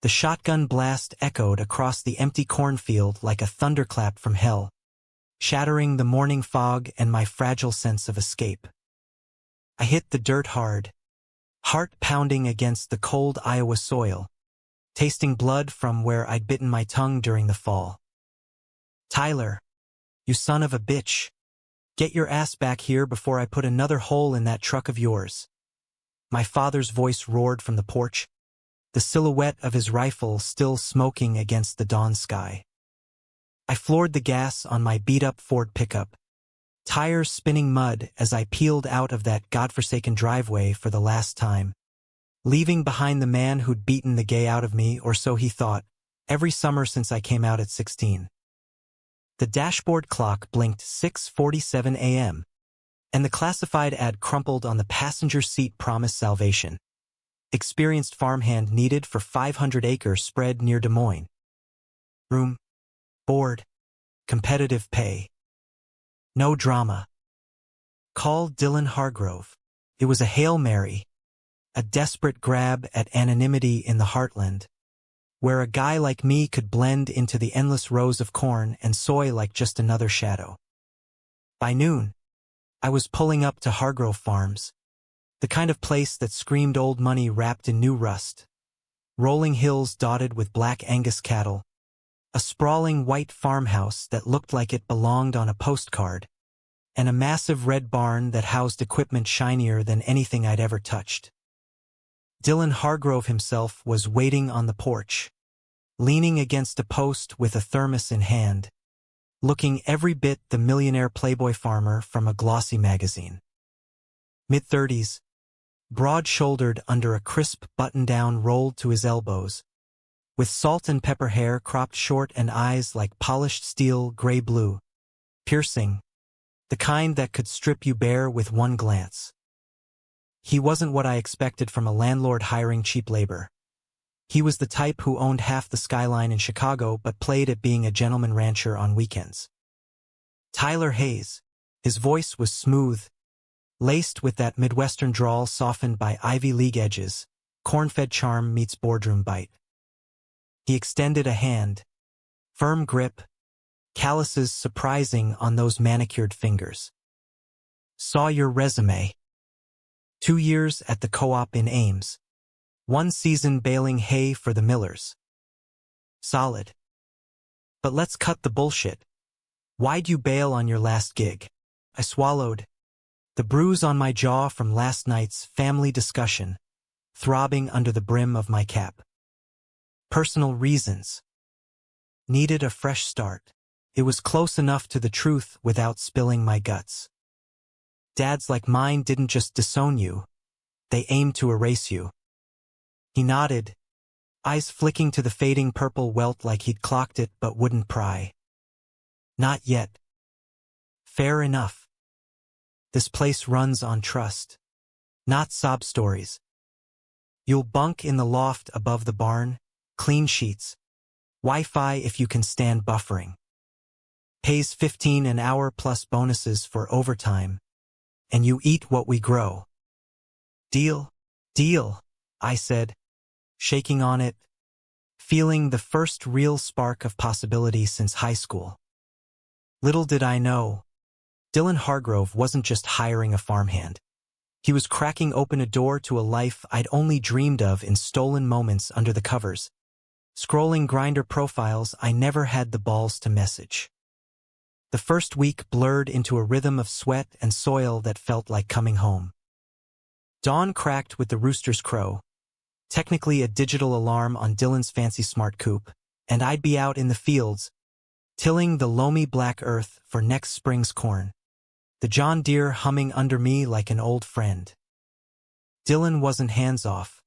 The shotgun blast echoed across the empty cornfield like a thunderclap from hell, shattering the morning fog and my fragile sense of escape. I hit the dirt hard, heart pounding against the cold Iowa soil, tasting blood from where I'd bitten my tongue during the fall. "Tyler, you son of a bitch. Get your ass back here before I put another hole in that truck of yours." My father's voice roared from the porch, the silhouette of his rifle still smoking against the dawn sky. I floored the gas on my beat-up Ford pickup, tires spinning mud as I peeled out of that godforsaken driveway for the last time, leaving behind the man who'd beaten the gay out of me, or so he thought, every summer since I came out at 16. The dashboard clock blinked 6:47 a.m., and the classified ad crumpled on the passenger seat promised salvation. Experienced farmhand needed for 500-acre spread near Des Moines. Room, board, competitive pay. No drama. Call Dylan Hargrove. It was a Hail Mary, a desperate grab at anonymity in the heartland, where a guy like me could blend into the endless rows of corn and soy like just another shadow. By noon, I was pulling up to Hargrove Farms, the kind of place that screamed old money wrapped in new rust. Rolling hills dotted with black Angus cattle, a sprawling white farmhouse that looked like it belonged on a postcard, and a massive red barn that housed equipment shinier than anything I'd ever touched. Dylan Hargrove himself was waiting on the porch, leaning against a post with a thermos in hand, looking every bit the millionaire playboy farmer from a glossy magazine. Mid-30s, broad-shouldered under a crisp button-down rolled to his elbows, with salt and pepper hair cropped short and eyes like polished steel gray-blue, piercing, the kind that could strip you bare with one glance. He wasn't what I expected from a landlord hiring cheap labor. He was the type who owned half the skyline in Chicago but played at being a gentleman rancher on weekends. Tyler Hayes. His voice was smooth, laced with that Midwestern drawl softened by Ivy League edges, corn-fed charm meets boardroom bite. He extended a hand, firm grip, calluses surprising on those manicured fingers. "Saw your resume. 2 years at the co-op in Ames. 1 season baling hay for the Millers. Solid. But let's cut the bullshit. Why'd you bail on your last gig?" I swallowed, the bruise on my jaw from last night's family discussion throbbing under the brim of my cap. "Personal reasons. Needed a fresh start." It was close enough to the truth without spilling my guts. Dads like mine didn't just disown you, they aimed to erase you. He nodded, eyes flicking to the fading purple welt like he'd clocked it but wouldn't pry. "Not yet." "Fair enough. This place runs on trust, not sob stories. You'll bunk in the loft above the barn, clean sheets, Wi-Fi if you can stand buffering. Pays $15 an hour plus bonuses for overtime, and you eat what we grow." "Deal, deal," I said, shaking on it, feeling the first real spark of possibility since high school. Little did I know, Dylan Hargrove wasn't just hiring a farmhand. He was cracking open a door to a life I'd only dreamed of in stolen moments under the covers, scrolling Grindr profiles I never had the balls to message. The first week blurred into a rhythm of sweat and soil that felt like coming home. Dawn cracked with the rooster's crow, technically a digital alarm on Dylan's fancy smart coupe, and I'd be out in the fields, tilling the loamy black earth for next spring's corn, the John Deere humming under me like an old friend. Dylan wasn't hands-off.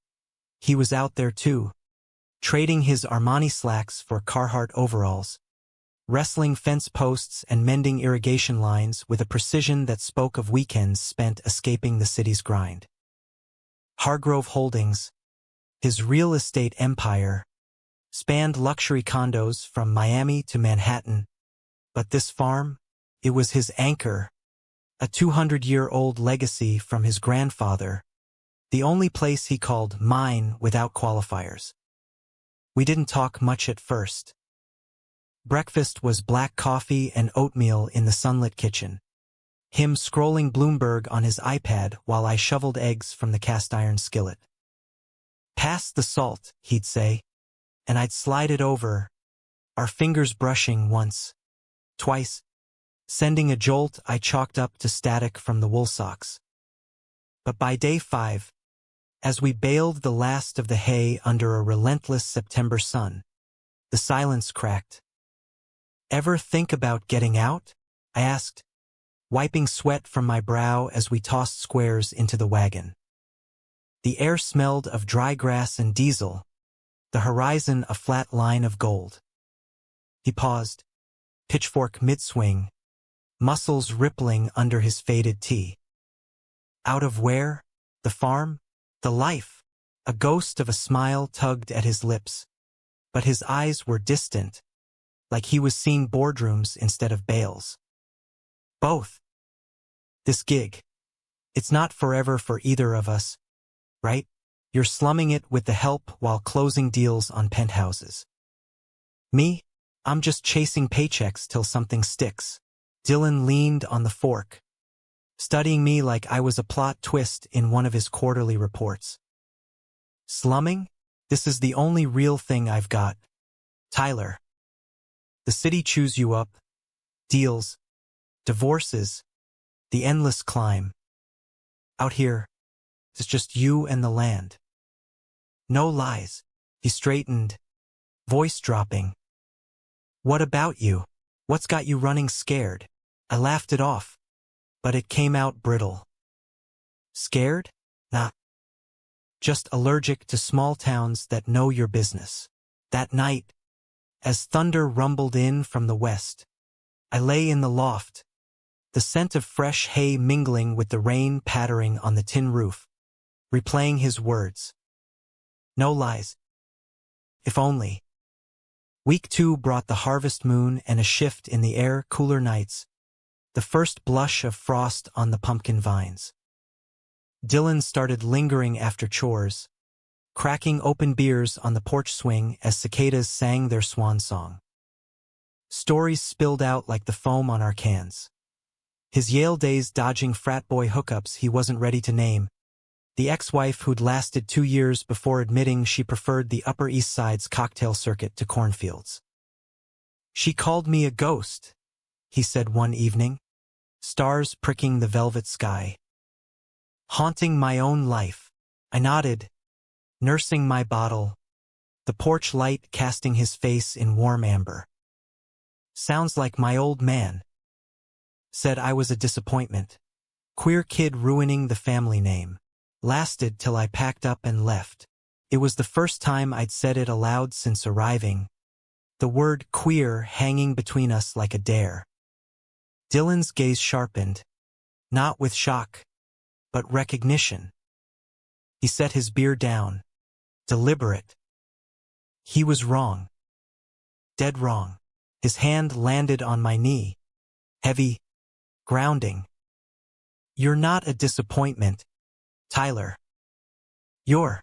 He was out there too, trading his Armani slacks for Carhartt overalls, wrestling fence posts and mending irrigation lines with a precision that spoke of weekends spent escaping the city's grind. Hargrove Holdings, his real estate empire, spanned luxury condos from Miami to Manhattan, but this farm, it was his anchor, a 200-year-old legacy from his grandfather, the only place he called mine without qualifiers. We didn't talk much at first. Breakfast was black coffee and oatmeal in the sunlit kitchen. Him scrolling Bloomberg on his iPad while I shoveled eggs from the cast-iron skillet. "Pass the salt," he'd say, and I'd slide it over, our fingers brushing once, twice, sending a jolt I chalked up to static from the wool socks. But by day 5, as we baled the last of the hay under a relentless September sun, the silence cracked. "Ever think about getting out?" I asked, wiping sweat from my brow as we tossed squares into the wagon. The air smelled of dry grass and diesel, the horizon a flat line of gold. He paused, pitchfork mid-swing, muscles rippling under his faded tee. Out of where? The farm? The life? A ghost of a smile tugged at his lips, but his eyes were distant, like he was seeing boardrooms instead of bales. "Both. This gig. It's not forever for either of us, right? You're slumming it with the help while closing deals on penthouses. Me? I'm just chasing paychecks till something sticks." Dylan leaned on the fork, studying me like I was a plot twist in one of his quarterly reports. "Slumming? This is the only real thing I've got, Tyler. The city chews you up, deals, divorces, the endless climb. Out here, it's just you and the land. No lies." He straightened, voice dropping. "What about you? What's got you running scared?" I laughed it off, but it came out brittle. "Scared? Nah. Just allergic to small towns that know your business." That night, as thunder rumbled in from the west, I lay in the loft, the scent of fresh hay mingling with the rain pattering on the tin roof, replaying his words. No lies. If only. Week 2 brought the harvest moon and a shift in the air, cooler nights, the first blush of frost on the pumpkin vines. Dylan started lingering after chores, cracking open beers on the porch swing as cicadas sang their swan song. Stories spilled out like the foam on our cans. His Yale days dodging frat boy hookups he wasn't ready to name, the ex-wife who'd lasted 2 years before admitting she preferred the Upper East Side's cocktail circuit to cornfields. "She called me a ghost," he said one evening, stars pricking the velvet sky. "Haunting my own life." I nodded, nursing my bottle, the porch light casting his face in warm amber. "Sounds like my old man." Said I was a disappointment. Queer kid ruining the family name. Lasted till I packed up and left. It was the first time I'd said it aloud since arriving, the word queer hanging between us like a dare. Dylan's gaze sharpened, not with shock, but recognition. He set his beer down, deliberate. He was wrong. Dead wrong. His hand landed on my knee, heavy, grounding. "You're not a disappointment, Tyler. You're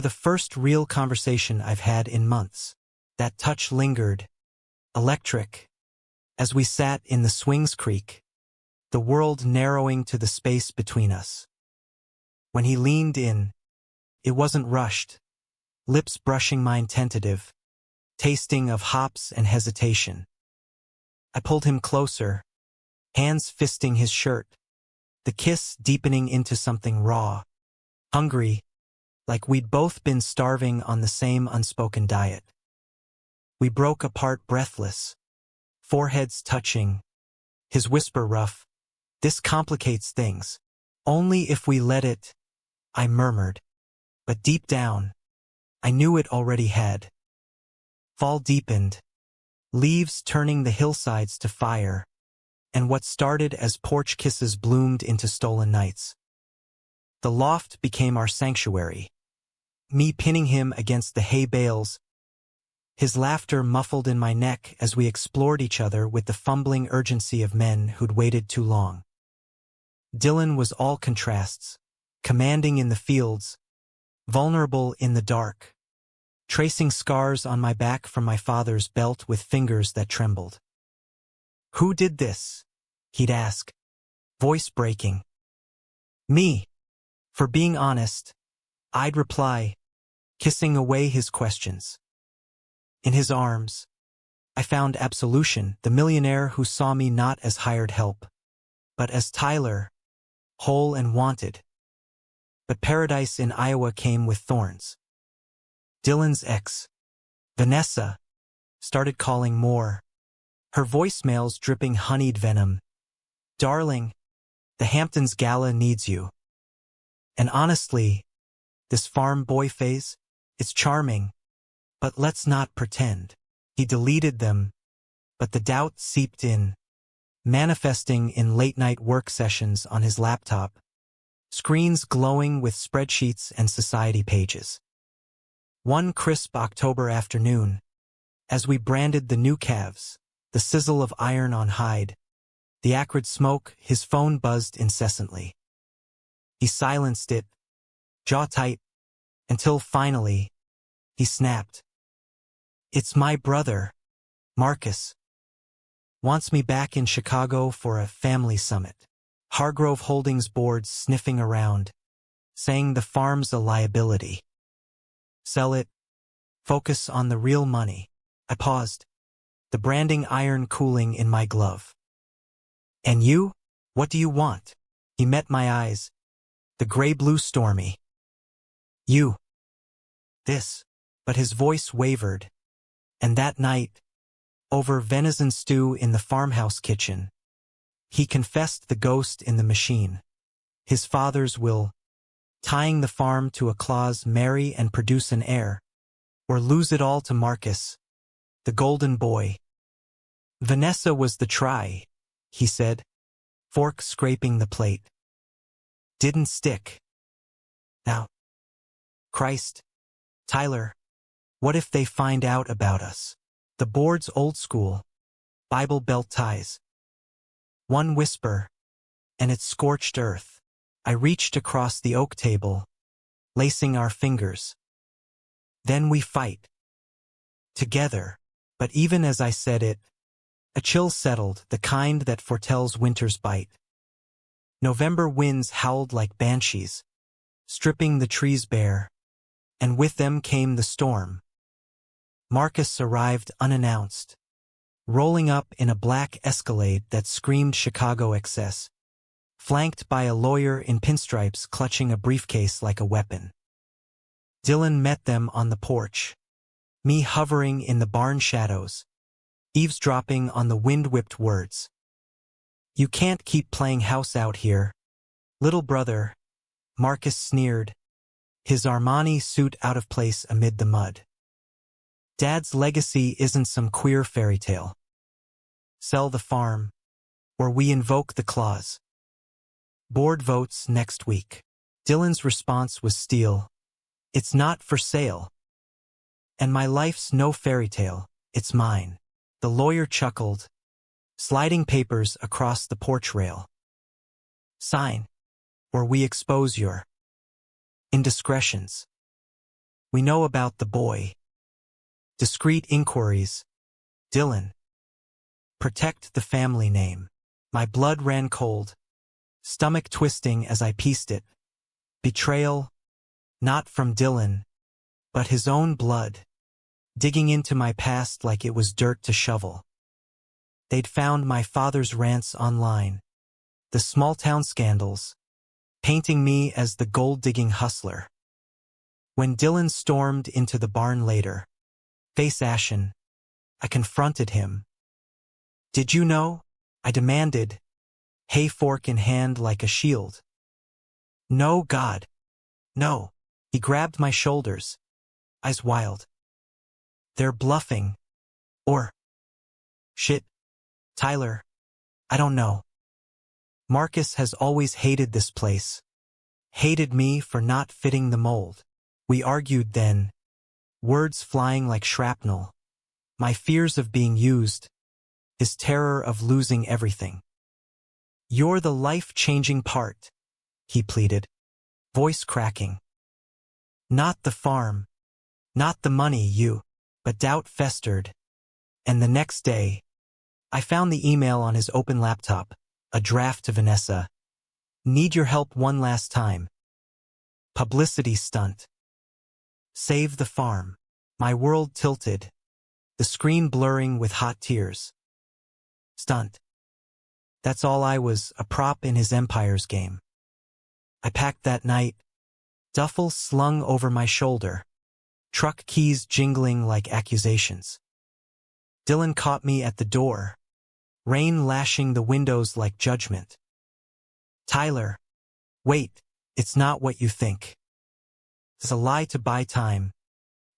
the first real conversation I've had in months." That touch lingered, electric, as we sat in the swings creek, the world narrowing to the space between us. When he leaned in, it wasn't rushed, lips brushing mine tentative, tasting of hops and hesitation. I pulled him closer, hands fisting his shirt, the kiss deepening into something raw, hungry, like we'd both been starving on the same unspoken diet. We broke apart breathless, foreheads touching, his whisper rough. "This complicates things. Only if we let it," I murmured. But deep down, I knew it already had. Fall deepened, leaves turning the hillsides to fire, and what started as porch kisses bloomed into stolen nights. The loft became our sanctuary, me pinning him against the hay bales, his laughter muffled in my neck as we explored each other with the fumbling urgency of men who'd waited too long. Dylan was all contrasts, commanding in the fields, vulnerable in the dark. tracing scars on my back from my father's belt with fingers that trembled. "Who did this?" he'd ask, voice breaking. "Me. For being honest," I'd reply, kissing away his questions. In his arms, I found absolution, the millionaire who saw me not as hired help, but as Tyler, whole and wanted. But paradise in Iowa came with thorns. Dylan's ex, Vanessa, started calling more, her voicemails dripping honeyed venom. "Darling, the Hamptons Gala needs you." And honestly, this farm boy phase, it's charming, but let's not pretend. He deleted them, but the doubt seeped in, manifesting in late-night work sessions on his laptop, screens glowing with spreadsheets and society pages. One crisp October afternoon, as we branded the new calves, the sizzle of iron on hide, the acrid smoke, his phone buzzed incessantly. He silenced it, jaw tight, until finally, he snapped. "It's my brother, Marcus. Wants me back in Chicago for a family summit." Hargrove Holdings board sniffing around, saying the farm's a liability. "Sell it. Focus on the real money." I paused, the branding iron cooling in my glove. "And you? What do you want?" He met my eyes, the gray-blue stormy. "You. This." But his voice wavered, and that night, over venison stew in the farmhouse kitchen, he confessed the ghost in the machine, his father's will, tying the farm to a clause: marry and produce an heir, or lose it all to Marcus, the golden boy. "Vanessa was the try," he said, fork scraping the plate. "Didn't stick. Now, Christ, Tyler, what if they find out about us?" The board's old school, Bible belt ties. One whisper, and it scorched earth. I reached across the oak table, lacing our fingers. "Then we fight. Together." But even as I said it, a chill settled, the kind that foretells winter's bite. November winds howled like banshees, stripping the trees bare, and with them came the storm. Marcus arrived unannounced, rolling up in a black Escalade that screamed Chicago excess, flanked by a lawyer in pinstripes clutching a briefcase like a weapon. Dylan met them on the porch, me hovering in the barn shadows, eavesdropping on the wind-whipped words. "You can't keep playing house out here, little brother," Marcus sneered, his Armani suit out of place amid the mud. "Dad's legacy isn't some queer fairy tale. Sell the farm, or we invoke the clause. Board votes next week." Dylan's response was steel. "It's not for sale. And my life's no fairy tale, it's mine." The lawyer chuckled, sliding papers across the porch rail. "Sign, or we expose your indiscretions. We know about the boy. Discreet inquiries. Dylan. Protect the family name." My blood ran cold, stomach twisting as I pieced it. Betrayal, not from Dylan, but his own blood, digging into my past like it was dirt to shovel. They'd found my father's rants online, the small-town scandals, painting me as the gold-digging hustler. When Dylan stormed into the barn later, face ashen, I confronted him. "Did you know?" I demanded, hay fork in hand like a shield. "No, God. No." He grabbed my shoulders, eyes wild. "They're bluffing. Or shit, Tyler, I don't know. Marcus has always hated this place. Hated me for not fitting the mold." We argued then, words flying like shrapnel. My fears of being used, his terror of losing everything. "You're the life-changing part," he pleaded, voice cracking. "Not the farm. Not the money, you. But doubt festered, and the next day, I found the email on his open laptop, a draft to Vanessa. Need your help one last time. Publicity stunt. Save the farm. My world tilted, the screen blurring with hot tears. Stunt. That's all I was, a prop in his empire's game. I packed that night, duffel slung over my shoulder, truck keys jingling like accusations. Dylan caught me at the door, rain lashing the windows like judgment. Tyler, wait, it's not what you think. It's a lie to buy time.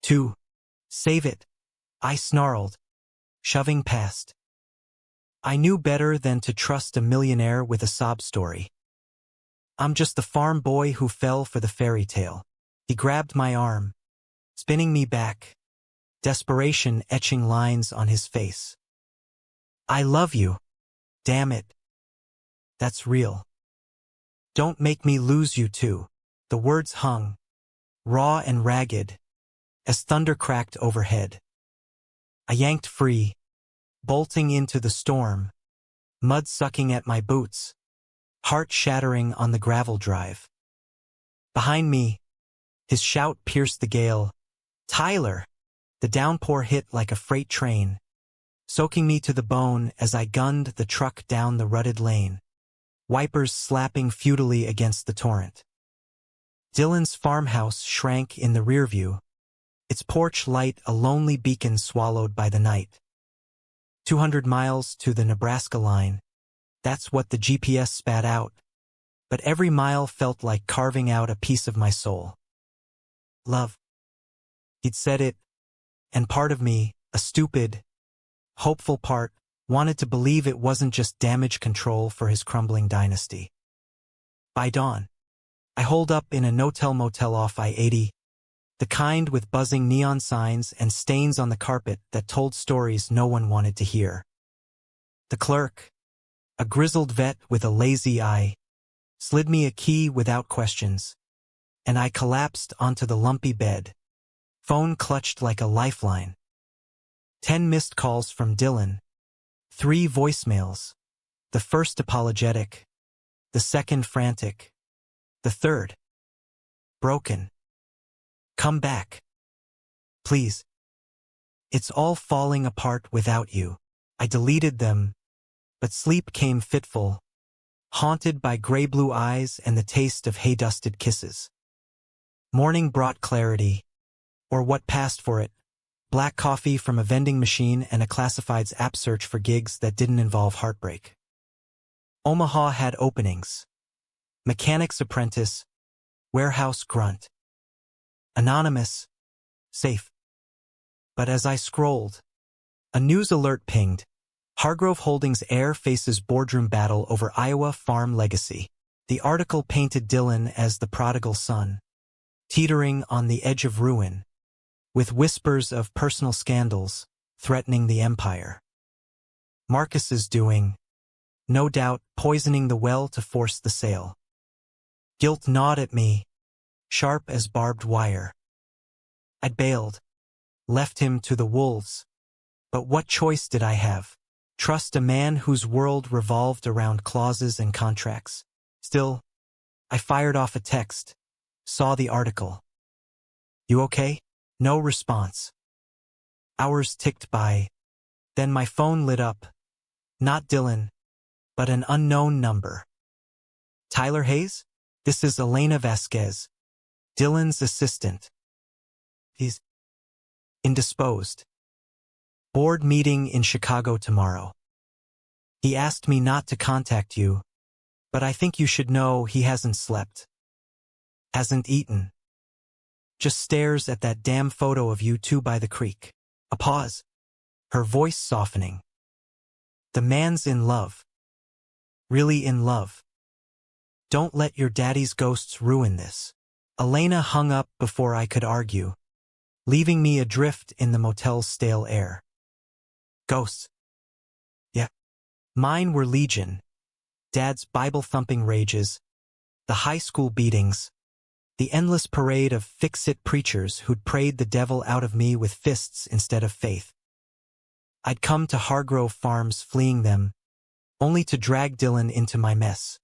To save it, I snarled, shoving past. I knew better than to trust a millionaire with a sob story. I'm just the farm boy who fell for the fairy tale. He grabbed my arm, spinning me back, desperation etching lines on his face. I love you. Damn it. That's real. Don't make me lose you too. The words hung, raw and ragged, as thunder cracked overhead. I yanked free, bolting into the storm, mud sucking at my boots, heart shattering on the gravel drive. Behind me, his shout pierced the gale. Tyler! The downpour hit like a freight train, soaking me to the bone as I gunned the truck down the rutted lane, wipers slapping futilely against the torrent. Dylan's farmhouse shrank in the rearview, its porch light a lonely beacon swallowed by the night. 200 miles to the Nebraska line, that's what the GPS spat out, but every mile felt like carving out a piece of my soul. Love. He'd said it, and part of me, a stupid, hopeful part, wanted to believe it wasn't just damage control for his crumbling dynasty. By dawn, I holed up in a no-tell-motel off I-80, the kind with buzzing neon signs and stains on the carpet that told stories no one wanted to hear. The clerk, a grizzled vet with a lazy eye, slid me a key without questions, and I collapsed onto the lumpy bed, phone clutched like a lifeline. 10 missed calls from Dylan, 3 voicemails, the first apologetic, the second frantic, the third broken. Come back. Please. It's all falling apart without you. I deleted them, but sleep came fitful, haunted by gray-blue eyes and the taste of hay-dusted kisses. Morning brought clarity, or what passed for it, black coffee from a vending machine and a classifieds app search for gigs that didn't involve heartbreak. Omaha had openings. Mechanic's apprentice, warehouse grunt. Anonymous, safe. But as I scrolled, a news alert pinged. Hargrove Holdings heir faces boardroom battle over Iowa farm legacy. The article painted Dylan as the prodigal son, teetering on the edge of ruin, with whispers of personal scandals threatening the empire. Marcus's doing, no doubt poisoning the well to force the sale. Guilt gnawed at me, sharp as barbed wire. I'd bailed, left him to the wolves. But what choice did I have? Trust a man whose world revolved around clauses and contracts? Still, I fired off a text, saw the article. You okay? No response. Hours ticked by. Then my phone lit up. Not Dylan, but an unknown number. Tyler Hayes? This is Elena Vasquez, Dylan's assistant. He's indisposed. Board meeting in Chicago tomorrow. He asked me not to contact you, but I think you should know he hasn't slept. Hasn't eaten. Just stares at that damn photo of you two by the creek. A pause. Her voice softening. The man's in love. Really in love. Don't let your daddy's ghosts ruin this. Elena hung up before I could argue, leaving me adrift in the motel's stale air. Ghosts. Yeah. Mine were legion. Dad's Bible-thumping rages, the high school beatings, The endless parade of fix-it preachers who'd prayed the devil out of me with fists instead of faith. I'd come to Hargrove Farms fleeing them, only to drag Dylan into my mess.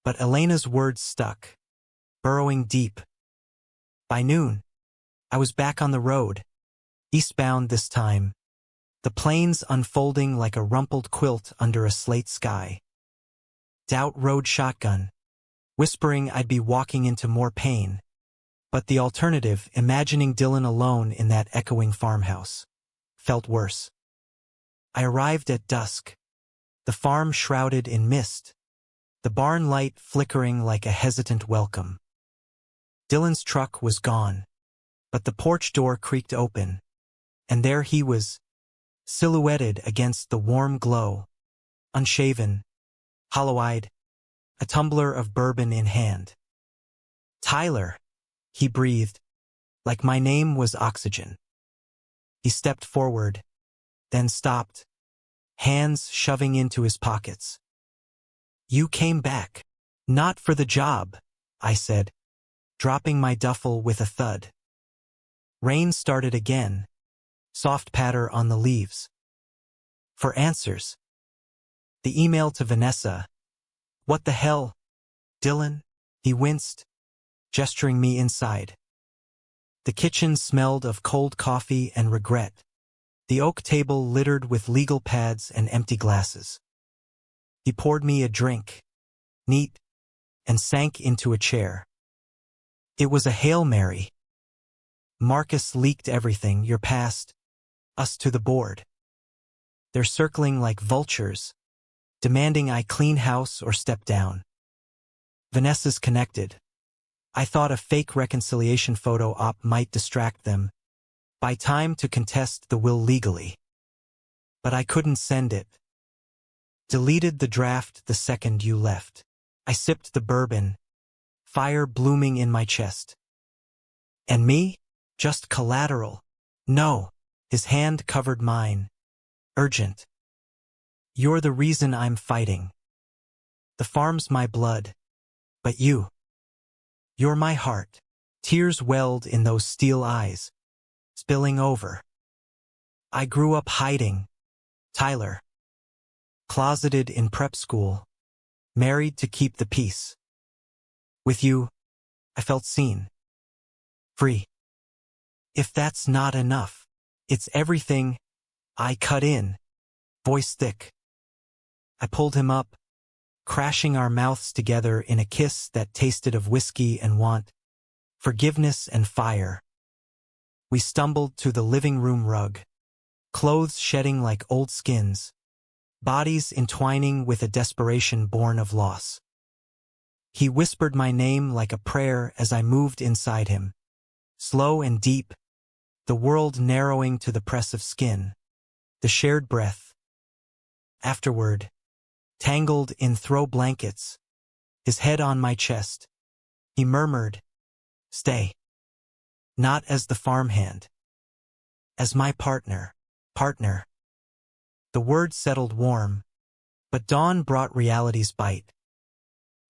But Elena's words stuck, burrowing deep. By noon, I was back on the road, eastbound this time, the plains unfolding like a rumpled quilt under a slate sky. Doubt rode shotgun, whispering I'd be walking into more pain, but the alternative, imagining Dylan alone in that echoing farmhouse, felt worse. I arrived at dusk, the farm shrouded in mist, the barn light flickering like a hesitant welcome. Dylan's truck was gone, but the porch door creaked open, and there he was, silhouetted against the warm glow, unshaven, hollow-eyed, a tumbler of bourbon in hand. "Tyler," he breathed, like my name was oxygen. He stepped forward, then stopped, hands shoving into his pockets. "You came back. Not for the job," I said, dropping my duffel with a thud. Rain started again, soft patter on the leaves. "For answers." The email to Vanessa. "What the hell, Dylan?" He winced, gesturing me inside. The kitchen smelled of cold coffee and regret, the oak table littered with legal pads and empty glasses. He poured me a drink, neat, and sank into a chair. It was a Hail Mary. "Marcus leaked everything, your past, us to the board. They're circling like vultures, demanding I clean house or step down. Vanessa's connected. I thought a fake reconciliation photo op might distract them, buy time to contest the will legally. But I couldn't send it. Deleted the draft the second you left." I sipped the bourbon, fire blooming in my chest. "And me? Just collateral." "No." His hand covered mine. "Urgent. You're the reason I'm fighting. The farm's my blood, but you're my heart." Tears welled in those steel eyes, spilling over. "I grew up hiding, Tyler. Closeted in prep school, married to keep the peace. With you, I felt seen. Free. If that's not enough, it's everything." I cut in, voice thick. I pulled him up, crashing our mouths together in a kiss that tasted of whiskey and want, forgiveness and fire. We stumbled to the living room rug, clothes shedding like old skins, bodies entwining with a desperation born of loss. He whispered my name like a prayer as I moved inside him, slow and deep, the world narrowing to the press of skin, the shared breath. Afterward, tangled in throw blankets, his head on my chest, he murmured, "Stay." Not as the farmhand, as my partner. The word settled warm, but dawn brought reality's bite.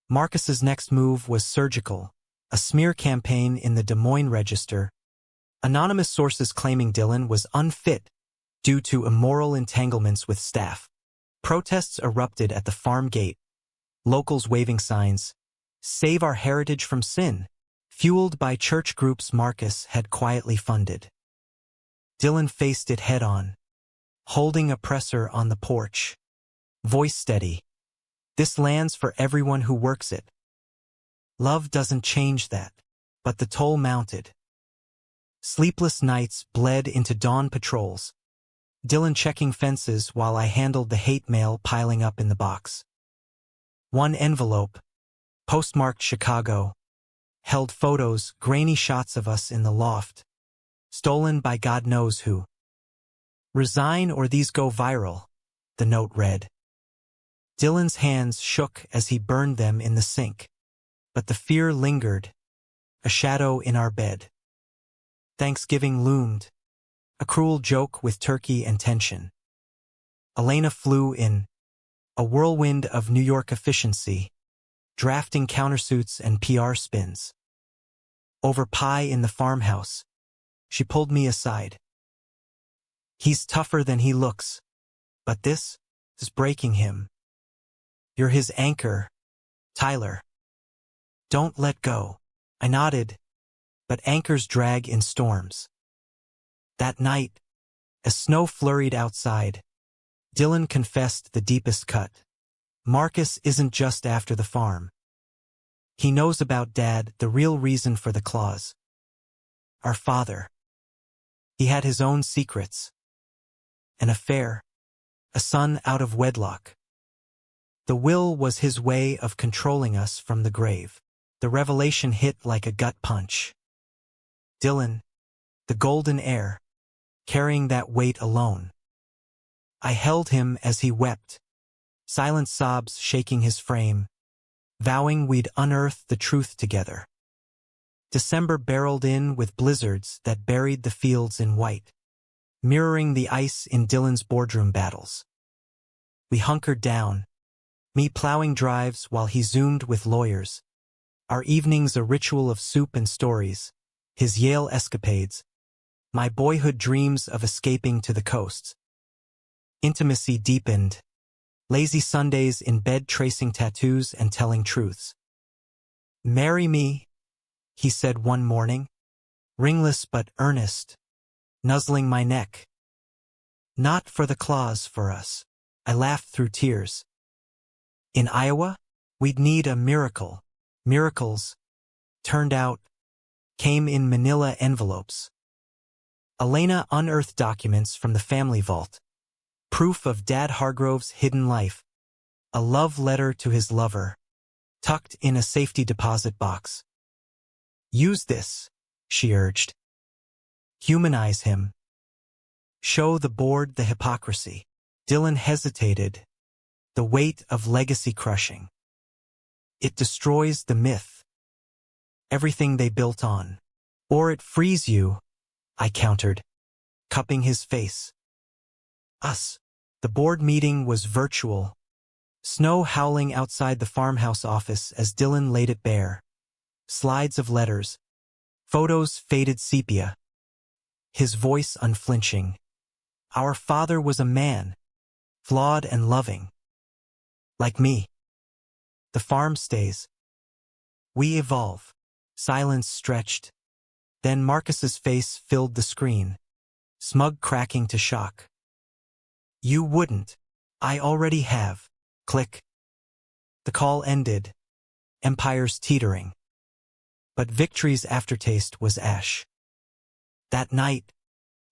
Marcus's next move was surgical, a smear campaign in the Des Moines Register, anonymous sources claiming Dylan was unfit due to immoral entanglements with staff. Protests erupted at the farm gate, locals waving signs, "Save our heritage from sin," fueled by church groups Marcus had quietly funded. Dylan faced it head-on, holding a presser on the porch, voice steady. "This land's for everyone who works it. Love doesn't change that." But the toll mounted. Sleepless nights bled into dawn patrols, Dylan checking fences while I handled the hate mail piling up in the box. One envelope, postmarked Chicago, held photos, grainy shots of us in the loft, stolen by God knows who. "Resign or these go viral," the note read. Dylan's hands shook as he burned them in the sink, but the fear lingered, a shadow in our bed. Thanksgiving loomed, a cruel joke with turkey and tension. Elena flew in, a whirlwind of New York efficiency, drafting countersuits and PR spins. Over pie in the farmhouse. She pulled me aside. He's tougher than he looks. But this is breaking him. You're his anchor, Tyler. Don't let go. I nodded, but anchors drag in storms. That night, as snow flurried outside, Dylan confessed the deepest cut. Marcus isn't just after the farm. He knows about Dad, the real reason for the clause. Our father. He had his own secrets. An affair. A son out of wedlock. The will was his way of controlling us from the grave. The revelation hit like a gut punch. Dylan, the golden heir, carrying that weight alone. I held him as he wept, silent sobs shaking his frame, vowing we'd unearth the truth together. December barreled in with blizzards that buried the fields in white, mirroring the ice in Dylan's boardroom battles. We hunkered down, me plowing drives while he zoomed with lawyers, our evenings a ritual of soup and stories, his Yale escapades, my boyhood dreams of escaping to the coasts. Intimacy deepened, lazy Sundays in bed tracing tattoos and telling truths. "Marry me," he said one morning, ringless but earnest, nuzzling my neck. "Not for the clause for us." I laughed through tears. In Iowa, we'd need a miracle. Miracles, turned out, came in manila envelopes. Elena unearthed documents from the family vault. Proof of Dad Hargrove's hidden life. A love letter to his lover, tucked in a safety deposit box. "Use this," she urged. "Humanize him. Show the board the hypocrisy." Dylan hesitated, the weight of legacy crushing. "It destroys the myth. Everything they built on. Or it frees you," I countered, cupping his face. Us. The board meeting was virtual. Snow howling outside the farmhouse office as Dylan laid it bare. Slides of letters. Photos faded sepia. His voice unflinching. Our father was a man. Flawed and loving. Like me. The farm stays. We evolve. Silence stretched. Then Marcus's face filled the screen. Smug cracking to shock. "You wouldn't. I already have." Click. The call ended. Empires teetering. But victory's aftertaste was ash. That night,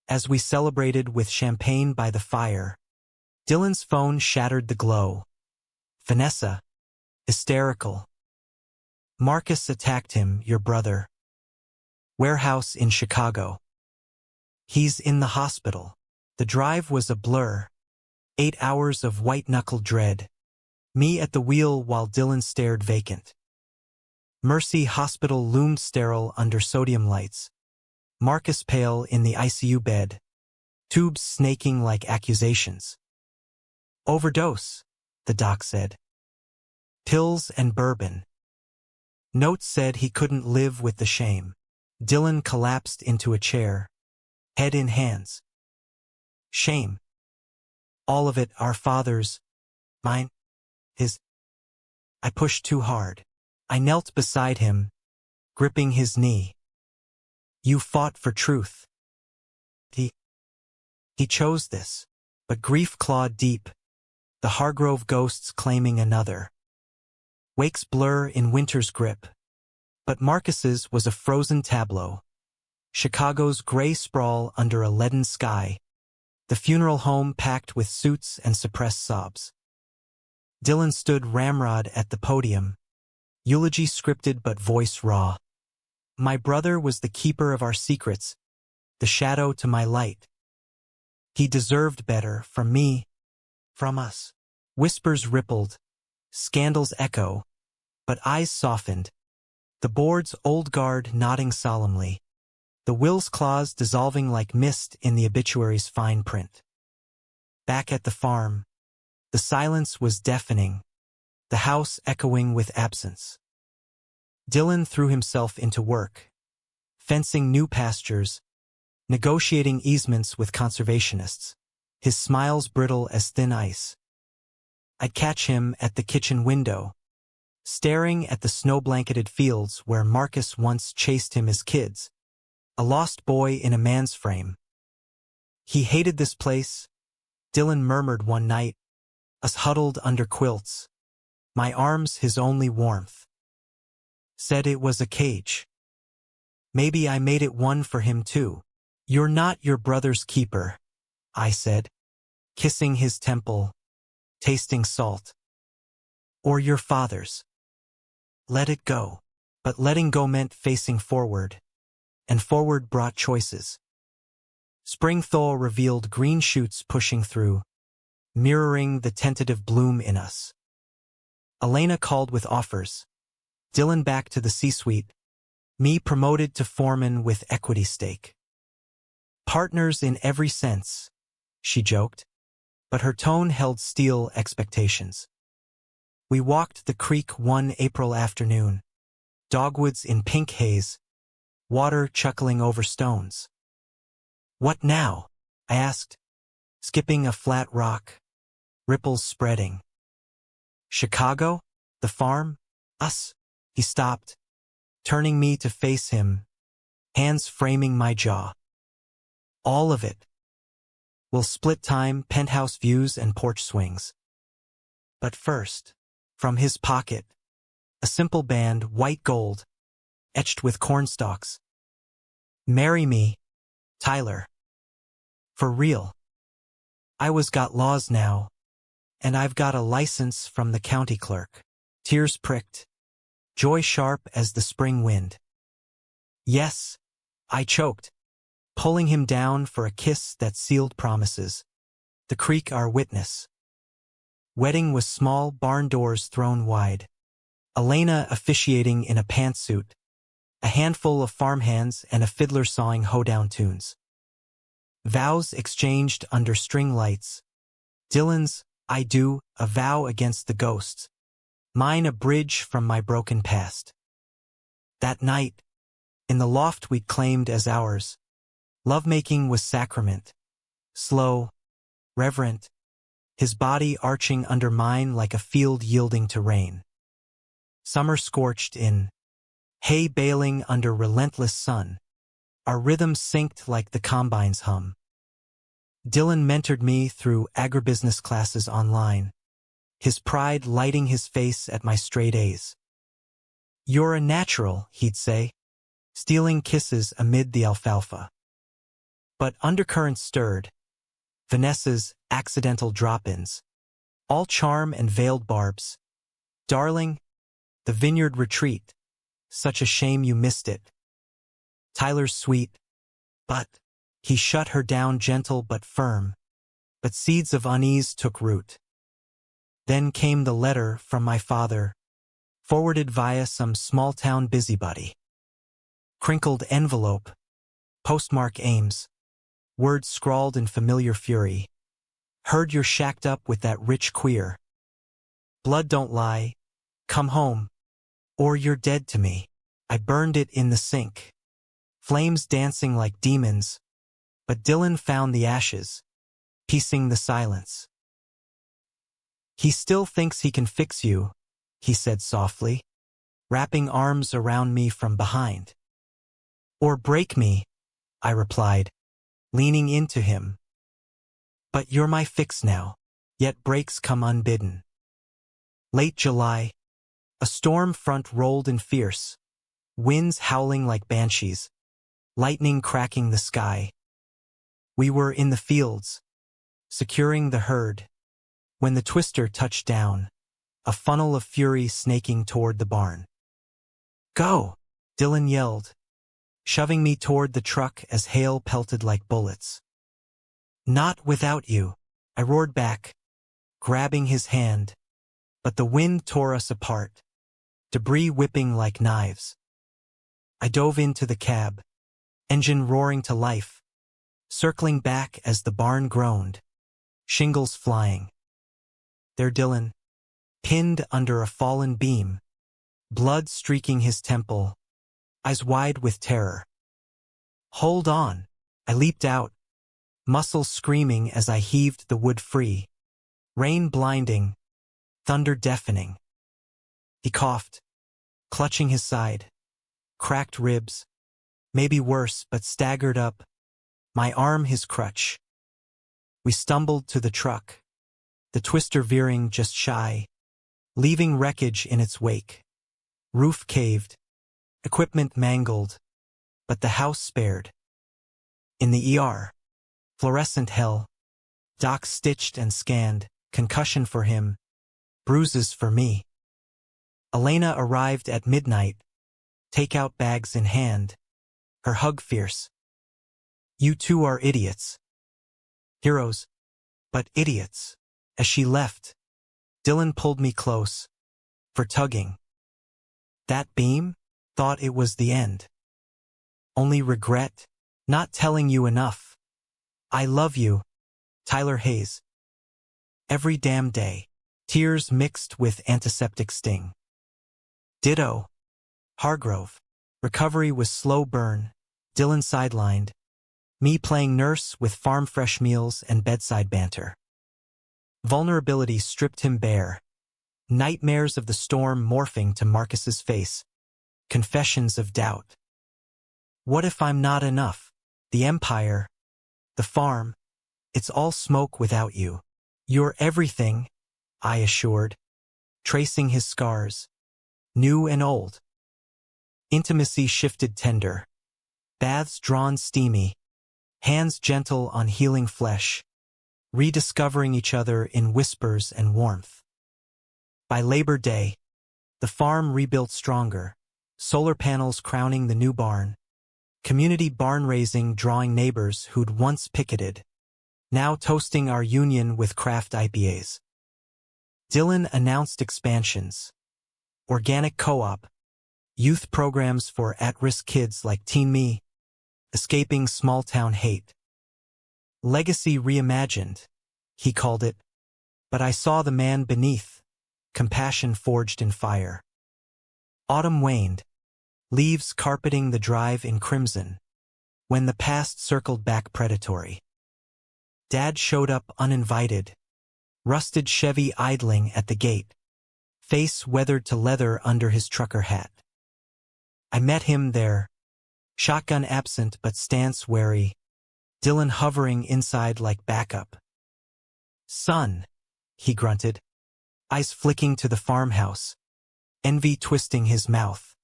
as we celebrated with champagne by the fire, Dylan's phone shattered the glow. Vanessa, hysterical. "Marcus attacked him, your brother. Warehouse in Chicago. He's in the hospital." The drive was a blur. 8 hours of white-knuckle dread. Me at the wheel while Dylan stared vacant. Mercy Hospital loomed sterile under sodium lights. Marcus pale in the ICU bed. Tubes snaking like accusations. "Overdose," the doc said. "Pills and bourbon." Notes said he couldn't live with the shame. Dylan collapsed into a chair, head in hands. Shame. All of it, our father's, mine, his. I pushed too hard. I knelt beside him, gripping his knee. "You fought for truth. He chose this." But grief clawed deep, the Hargrove ghosts claiming another. Wakes blur in winter's grip. But Marcus's was a frozen tableau. Chicago's gray sprawl under a leaden sky. The funeral home packed with suits and suppressed sobs. Dylan stood ramrod at the podium. Eulogy scripted but voice raw. "My brother was the keeper of our secrets, the shadow to my light. He deserved better from me, from us." Whispers rippled, scandals echo, but eyes softened. The board's old guard nodding solemnly. The will's clause dissolving like mist in the obituary's fine print. Back at the farm, the silence was deafening, the house echoing with absence. Dylan threw himself into work, fencing new pastures, negotiating easements with conservationists, his smiles brittle as thin ice. I'd catch him at the kitchen window, staring at the snow-blanketed fields where Marcus once chased him as kids, a lost boy in a man's frame. He hated this place, Dylan murmured one night, us huddled under quilts, my arms his only warmth. Said it was a cage. Maybe I made it one for him too. You're not your brother's keeper, I said, kissing his temple, tasting salt. Or your father's. Let it go. But letting go meant facing forward, and forward brought choices. Spring thaw revealed green shoots pushing through, mirroring the tentative bloom in us. Elena called with offers. Dylan back to the C-suite, me promoted to foreman with equity stake. Partners in every sense, she joked, but her tone held steel expectations. We walked the creek one April afternoon, dogwoods in pink haze, water chuckling over stones. What now? I asked, skipping a flat rock, ripples spreading. Chicago? The farm? Us? He stopped, turning me to face him, hands framing my jaw. All of it. We'll split time, penthouse views, and porch swings. But first, from his pocket, a simple band, white gold, etched with cornstalks. Marry me, Tyler. For real. I was got laws now, and I've got a license from the county clerk. Tears pricked, joy sharp as the spring wind. Yes, I choked, pulling him down for a kiss that sealed promises. The creek our witness. Wedding was small, barn doors thrown wide. Elena officiating in a pantsuit, a handful of farmhands and a fiddler sawing hoedown tunes. Vows exchanged under string lights. Dylan's, I do, a vow against the ghosts. Mine a bridge from my broken past. That night, in the loft we'd claimed as ours, lovemaking was sacrament. Slow, reverent, his body arching under mine like a field yielding to rain. Summer scorched in, hay baling under relentless sun, our rhythm synced like the combine's hum. Dylan mentored me through agribusiness classes online, his pride lighting his face at my straight A's. You're a natural, he'd say, stealing kisses amid the alfalfa. But undercurrents stirred, Vanessa's accidental drop-ins, all charm and veiled barbs. Darling, the vineyard retreat, such a shame you missed it. Tyler's sweet, but he shut her down gentle but firm, but seeds of unease took root. Then came the letter from my father, forwarded via some small-town busybody. Crinkled envelope, postmark Ames, words scrawled in familiar fury. Heard you're shacked up with that rich queer. Blood don't lie, come home, or you're dead to me. I burned it in the sink. Flames dancing like demons, but Dylan found the ashes, piecing the silence. He still thinks he can fix you, he said softly, wrapping arms around me from behind. Or break me, I replied, leaning into him. But you're my fix now, yet breaks come unbidden. Late July, a storm front rolled in fierce, winds howling like banshees, lightning cracking the sky. We were in the fields, securing the herd, when the twister touched down, a funnel of fury snaking toward the barn. Go, Dylan yelled, shoving me toward the truck as hail pelted like bullets. Not without you, I roared back, grabbing his hand, but the wind tore us apart, debris whipping like knives. I dove into the cab, engine roaring to life, circling back as the barn groaned, shingles flying. There Dylan, pinned under a fallen beam, blood streaking his temple, eyes wide with terror. Hold on. I leaped out, muscles screaming as I heaved the wood free. Rain blinding, thunder deafening. He coughed, clutching his side. Cracked ribs. Maybe worse, but staggered up, my arm his crutch. We stumbled to the truck, the twister veering just shy, leaving wreckage in its wake. Roof caved, equipment mangled, but the house spared. In the ER, fluorescent hell, docs stitched and scanned, concussion for him, bruises for me. Elena arrived at midnight, takeout bags in hand, her hug fierce. You two are idiots. Heroes, but idiots. As she left, Dylan pulled me close, for tugging. That beam? Thought it was the end. Only regret? Not telling you enough. I love you, Tyler Hayes. Every damn day. Tears mixed with antiseptic sting. Ditto. Hargrove. Recovery was slow burn. Dylan sidelined. Me playing nurse with farm fresh meals and bedside banter. Vulnerability stripped him bare. Nightmares of the storm morphing to Marcus's face. Confessions of doubt. What if I'm not enough? The empire, the farm, it's all smoke without you. You're everything, I assured, tracing his scars, new and old. Intimacy shifted tender. Baths drawn steamy, hands gentle on healing flesh, rediscovering each other in whispers and warmth. By Labor Day, the farm rebuilt stronger, solar panels crowning the new barn, community barn raising drawing neighbors who'd once picketed, now toasting our union with craft IPAs. Dylan announced expansions, organic co-op, youth programs for at-risk kids like Teen Me, escaping small-town hate. Legacy reimagined, he called it, but I saw the man beneath, compassion forged in fire. Autumn waned, leaves carpeting the drive in crimson, when the past circled back predatory. Dad showed up uninvited, rusted Chevy idling at the gate, face weathered to leather under his trucker hat. I met him there, shotgun absent but stance wary, Dylan hovering inside like backup. Son, he grunted, eyes flicking to the farmhouse, envy twisting his mouth.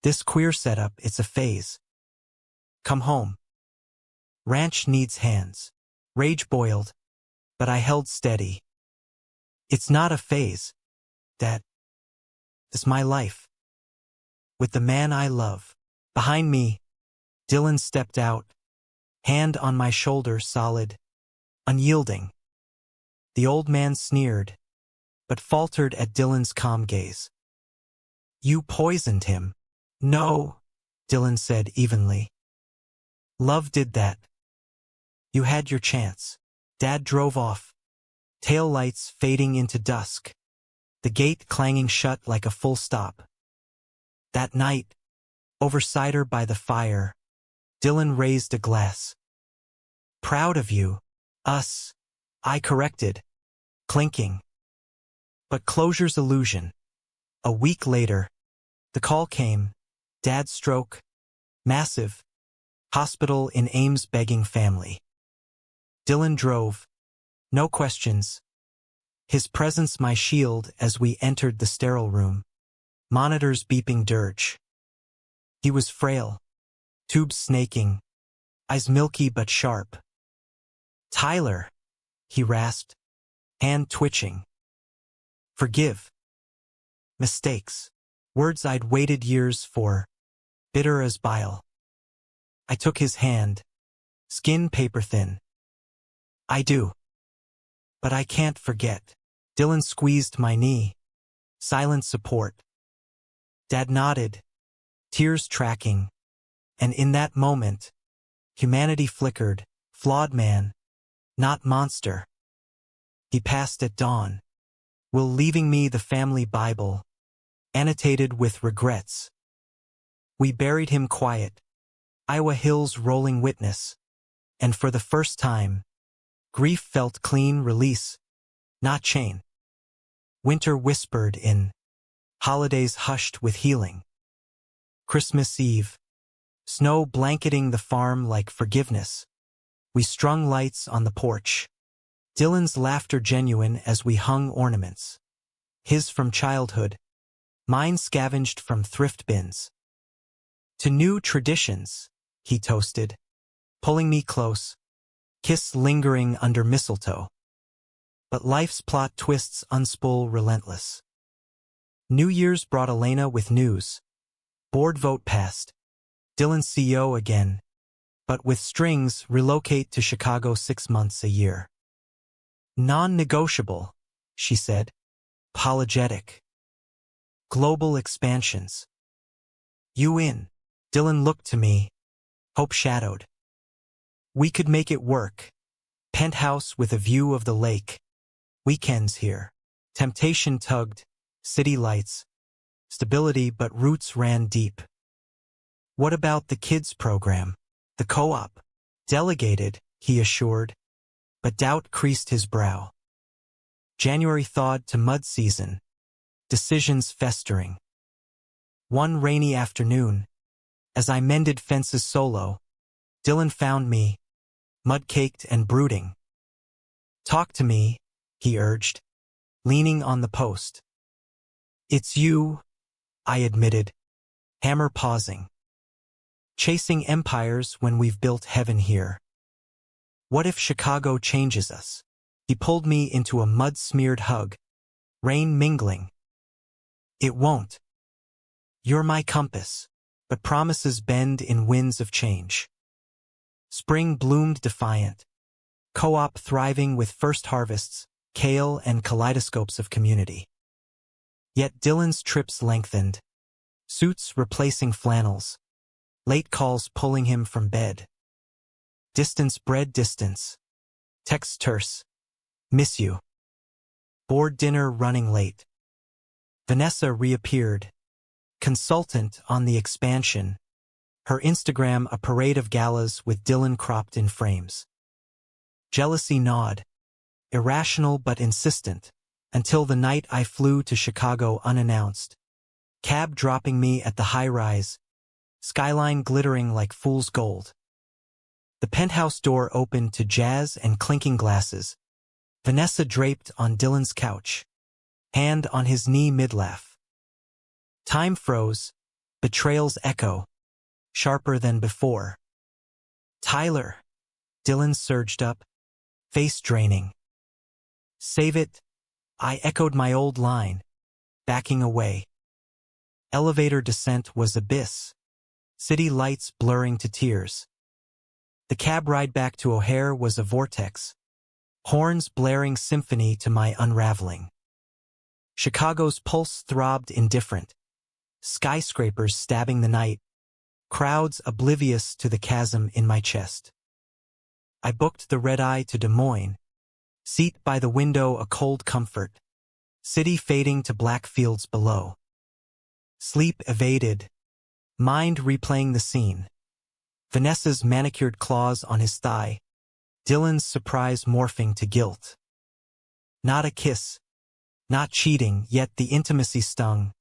This queer setup, it's a phase. Come home. Ranch needs hands. Rage boiled, but I held steady. It's not a phase, Dad. It's my life. With the man I love. Behind me, Dylan stepped out, hand on my shoulder solid, unyielding. The old man sneered, but faltered at Dylan's calm gaze. You poisoned him. No, Dylan said evenly. Love did that. You had your chance. Dad drove off, tail lights fading into dusk, the gate clanging shut like a full stop. That night, over cider by the fire, Dylan raised a glass. Proud of you, us, I corrected, clinking. But closure's illusion. A week later, the call came, Dad's stroke, massive, hospital in Ames begging family. Dylan drove, no questions. His presence my shield as we entered the sterile room, monitors beeping dirge. He was frail, tubes snaking, eyes milky but sharp. Tyler, he rasped, hand twitching. Forgive. Mistakes, words I'd waited years for, bitter as bile. I took his hand, skin paper thin. I do. But I can't forget. Dylan squeezed my knee. Silent support. Dad nodded, tears tracking. And in that moment, humanity flickered, flawed man, not monster. He passed at dawn, will leaving me the family Bible, annotated with regrets. We buried him quiet, Iowa Hills rolling witness. And for the first time, grief felt clean release, not chain. Winter whispered in. Holidays hushed with healing. Christmas Eve. Snow blanketing the farm like forgiveness. We strung lights on the porch. Dylan's laughter genuine as we hung ornaments. His from childhood. Mine scavenged from thrift bins. To new traditions, he toasted, pulling me close, kiss lingering under mistletoe. But life's plot twists unspool relentless. New Year's brought Elena with news. Board vote passed. Dylan's CEO again, but with strings relocate to Chicago 6 months a year. Non-negotiable, she said. Apologetic. Global expansions. You in. Dylan looked to me. Hope shadowed. We could make it work. Penthouse with a view of the lake. Weekends here. Temptation tugged. City lights. Stability but roots ran deep. What about the kids program? The co-op? Delegated, he assured. But doubt creased his brow. January thawed to mud season. Decisions festering. One rainy afternoon, as I mended fences solo, Dylan found me, mud-caked and brooding. Talk to me, he urged, leaning on the post. It's you, I admitted, hammer pausing. Chasing empires when we've built heaven here. What if Chicago changes us? He pulled me into a mud-smeared hug, rain mingling. It won't. You're my compass, but promises bend in winds of change. Spring bloomed defiant, co-op thriving with first harvests, kale and kaleidoscopes of community. Yet Dylan's trips lengthened, suits replacing flannels, late calls pulling him from bed. Distance bred distance. Text terse. Miss you. Board dinner running late. Vanessa reappeared, consultant on the expansion, her Instagram a parade of galas with Dylan cropped in frames. Jealousy gnawed, irrational but insistent, until the night I flew to Chicago unannounced. Cab dropping me at the high-rise, skyline glittering like fool's gold. The penthouse door opened to jazz and clinking glasses. Vanessa draped on Dylan's couch, hand on his knee mid-laugh. Time froze, betrayal's echo, sharper than before. Tyler, Dylan surged up, face draining. Save it, I echoed my old line, backing away. Elevator descent was abyss, city lights blurring to tears. The cab ride back to O'Hare was a vortex, horns blaring symphony to my unraveling. Chicago's pulse throbbed indifferent, skyscrapers stabbing the night, crowds oblivious to the chasm in my chest. I booked the red-eye to Des Moines, seat by the window a cold comfort, city fading to black fields below. Sleep evaded, mind replaying the scene. Vanessa's manicured claws on his thigh, Dylan's surprise morphing to guilt. Not a kiss, not cheating, yet the intimacy stung,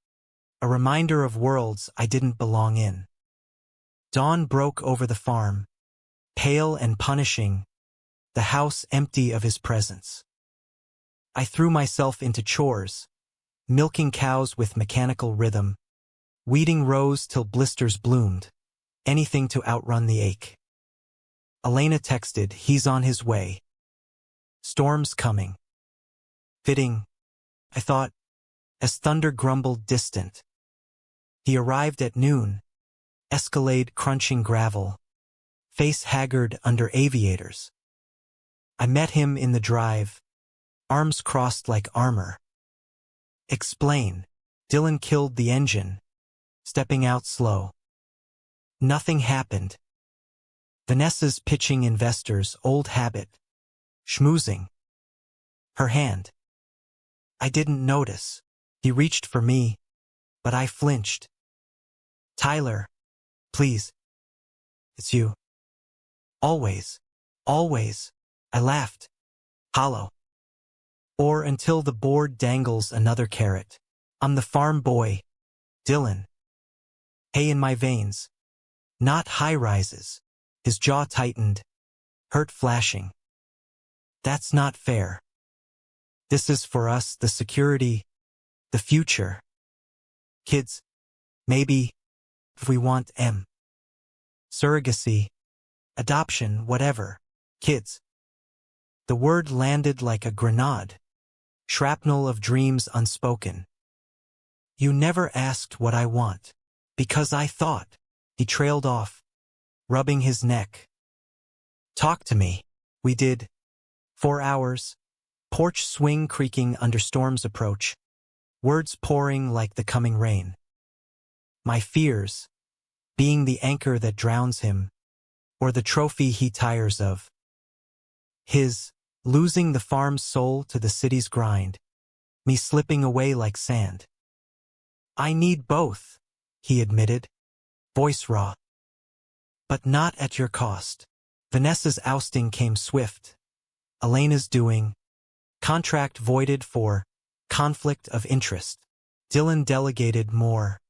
a reminder of worlds I didn't belong in. Dawn broke over the farm, pale and punishing, the house empty of his presence. I threw myself into chores, milking cows with mechanical rhythm, weeding rows till blisters bloomed, anything to outrun the ache. Elena texted, he's on his way. Storm's coming. Fitting, I thought, as thunder grumbled distant. He arrived at noon, Escalade crunching gravel, face haggard under aviators. I met him in the drive, arms crossed like armor. Explain. Dylan killed the engine, stepping out slow. Nothing happened. Vanessa's pitching investors, old habit. Schmoozing. Her hand. I didn't notice. He reached for me, but I flinched. Tyler, please. It's you. Always. Always. I laughed. Hollow. Or until the board dangles another carrot. I'm the farm boy. Dylan. Hay in my veins. Not high rises. His jaw tightened. Hurt flashing. That's not fair. This is for us, the security, the future. Kids. Maybe. If we want surrogacy. Adoption, whatever. Kids. The word landed like a grenade. Shrapnel of dreams unspoken. You never asked what I want. Because I thought. He trailed off, rubbing his neck. Talk to me. We did. 4 hours. Porch swing creaking under storm's approach. Words pouring like the coming rain. My fears. Being the anchor that drowns him. Or the trophy he tires of. His. Losing the farm's soul to the city's grind. Me slipping away like sand. I need both, he admitted. Voice raw. But not at your cost. Vanessa's ousting came swift. Elena's doing. Contract voided for conflict of interest. Dylan delegated more.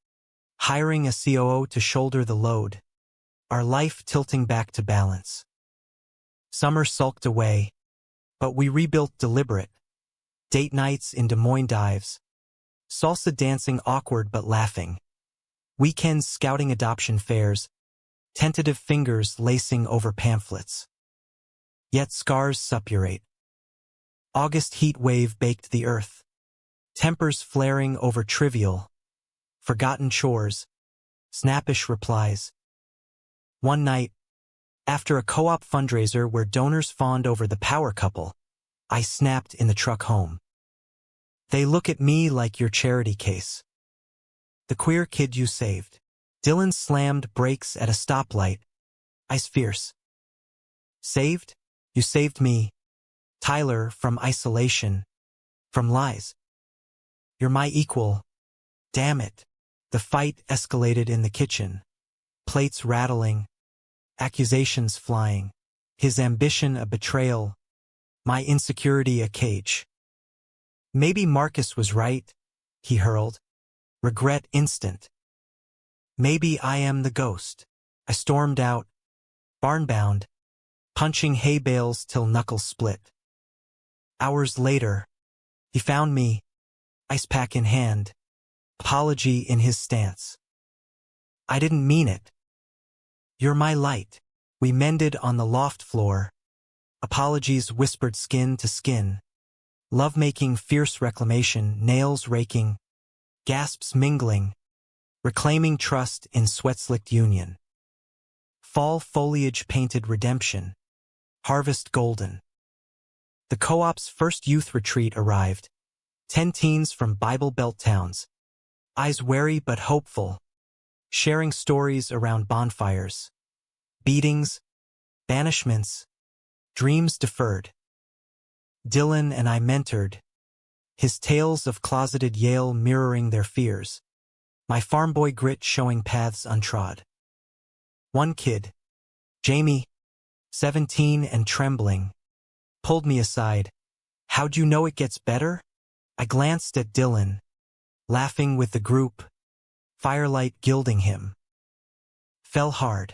Hiring a COO to shoulder the load. Our life tilting back to balance. Summer sulked away. But we rebuilt deliberate. Date nights in Des Moines dives. Salsa dancing awkward but laughing. Weekends scouting adoption fairs. Tentative fingers lacing over pamphlets. Yet scars suppurate. August heat wave baked the earth. Tempers flaring over trivial. Forgotten chores. Snappish replies. One night, after a co-op fundraiser where donors fawned over the power couple, I snapped in the truck home. They look at me like your charity case. The queer kid you saved. Dylan slammed brakes at a stoplight. Ice fierce. Saved? You saved me. Tyler, from isolation. From lies. You're my equal. Damn it. The fight escalated in the kitchen. Plates rattling. Accusations flying. His ambition a betrayal. My insecurity a cage. Maybe Marcus was right, he hurled. Regret instant. Maybe I am the ghost. I stormed out, barnbound, punching hay bales till knuckles split. Hours later, he found me, ice pack in hand, apology in his stance. I didn't mean it. You're my light. We mended on the loft floor. Apologies whispered skin to skin. Love-making fierce reclamation, nails raking. Gasps mingling. Reclaiming trust in sweat-slicked union. Fall foliage painted redemption. Harvest golden. The co-op's first youth retreat arrived. 10 teens from Bible Belt towns. Eyes wary but hopeful. Sharing stories around bonfires. Beatings. Banishments. Dreams deferred. Dylan and I mentored. His tales of closeted Yale mirroring their fears. My farm boy grit showing paths untrod. One kid, Jamie, 17 and trembling, pulled me aside. How'd you know it gets better? I glanced at Dylan, laughing with the group, firelight gilding him. Fell hard.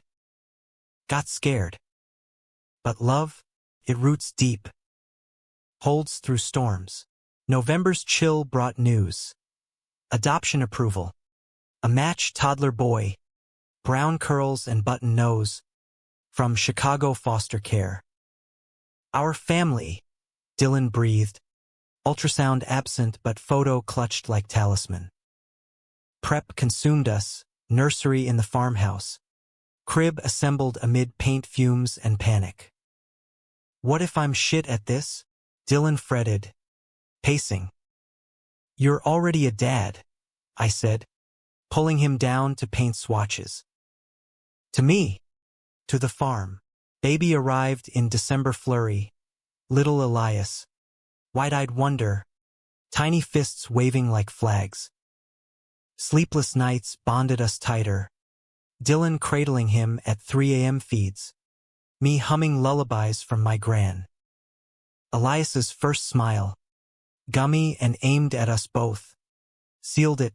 Got scared. But love, it roots deep. Holds through storms. November's chill brought news. Adoption approval. A matched toddler boy. Brown curls and button nose. From Chicago foster care. Our family, Dylan breathed. Ultrasound absent but photo clutched like talisman. Prep consumed us, nursery in the farmhouse. Crib assembled amid paint fumes and panic. What if I'm shit at this? Dylan fretted, pacing. You're already a dad, I said, pulling him down to paint swatches. To me, to the farm. Baby arrived in December flurry. Little Elias. Wide-eyed wonder. Tiny fists waving like flags. Sleepless nights bonded us tighter. Dylan cradling him at 3 a.m. feeds. Me humming lullabies from my gran. Elias's first smile. Gummy and aimed at us both. Sealed it.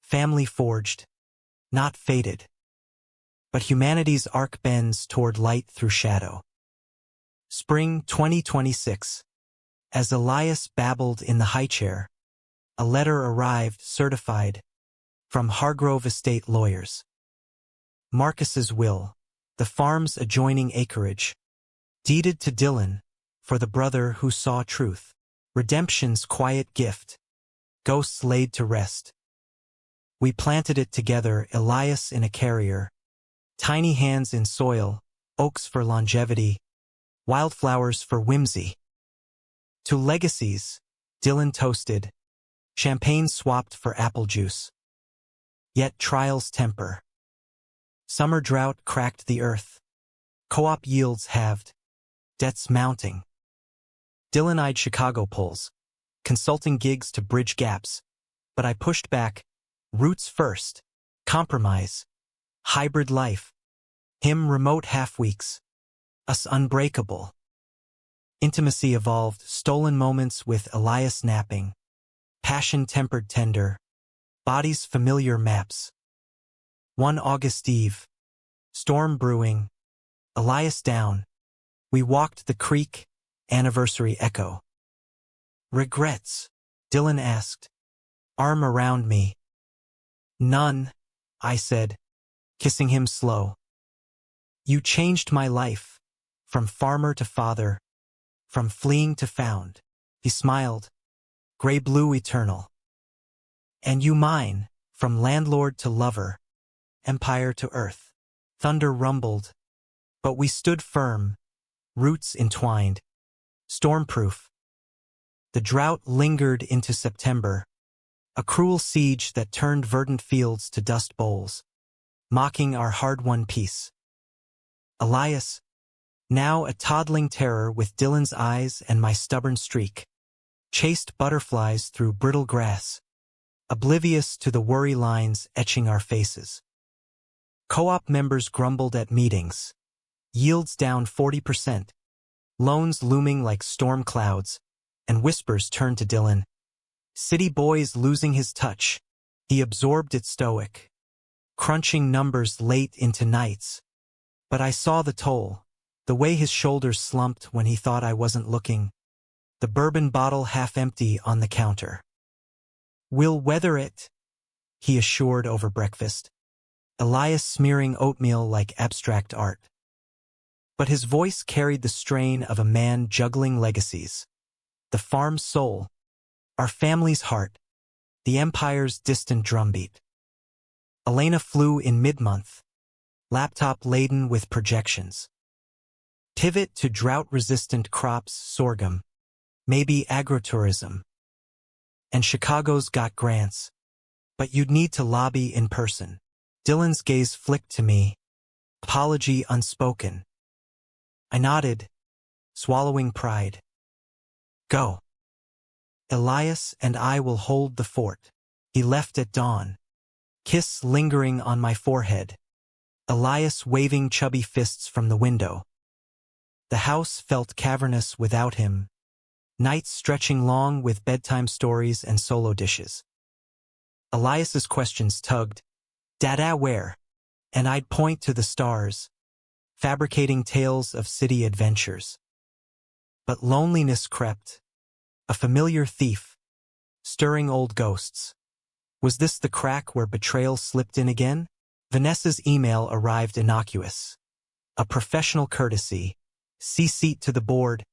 Family forged. Not fated. But humanity's arc bends toward light through shadow. Spring 2026. As Elias babbled in the highchair, a letter arrived certified from Hargrove Estate lawyers. Marcus's will, the farm's adjoining acreage, deeded to Dylan for the brother who saw truth. Redemption's quiet gift, ghosts laid to rest. We planted it together, Elias in a carrier, tiny hands in soil, oaks for longevity, wildflowers for whimsy. To legacies, Dylan toasted, champagne swapped for apple juice. Yet trials temper. Summer drought cracked the earth. Co-op yields halved. Debts mounting. Dylan eyed Chicago pulls, consulting gigs to bridge gaps. But I pushed back. Roots first. Compromise. Hybrid life. Him remote half-weeks. Us unbreakable. Intimacy evolved, stolen moments with Elias napping. Passion tempered tender. Bodies familiar maps. One August Eve. Storm brewing. Elias down. We walked the creek. Anniversary echo. Regrets? Dylan asked. Arm around me. None, I said, kissing him slow. You changed my life. From farmer to father. From fleeing to found. He smiled. Gray-blue eternal. And you mine. From landlord to lover. Empire to earth. Thunder rumbled. But we stood firm. Roots entwined. Stormproof. The drought lingered into September. A cruel siege that turned verdant fields to dust bowls. Mocking our hard-won peace. Elias, now a toddling terror with Dylan's eyes and my stubborn streak, chased butterflies through brittle grass, oblivious to the worry lines etching our faces. Co-op members grumbled at meetings. Yields down 40%. Loans looming like storm clouds, and whispers turned to Dylan. City boys losing his touch. He absorbed it stoic, crunching numbers late into nights. But I saw the toll, the way his shoulders slumped when he thought I wasn't looking, the bourbon bottle half empty on the counter. We'll weather it, he assured over breakfast, Elias smearing oatmeal like abstract art. But his voice carried the strain of a man juggling legacies. The farm's soul, our family's heart, the empire's distant drumbeat. Elena flew in mid-month, laptop laden with projections. Pivot to drought-resistant crops, sorghum, maybe agrotourism. And Chicago's got grants, but you'd need to lobby in person. Dylan's gaze flicked to me, apology unspoken. I nodded, swallowing pride. Go. Elias and I will hold the fort. He left at dawn. Kiss lingering on my forehead. Elias waving chubby fists from the window. The house felt cavernous without him. Nights stretching long with bedtime stories and solo dishes. Elias's questions tugged. Dada where? And I'd point to the stars, fabricating tales of city adventures. But loneliness crept. A familiar thief, stirring old ghosts. Was this the crack where betrayal slipped in again? Vanessa's email arrived innocuous. A professional courtesy, CC to the board,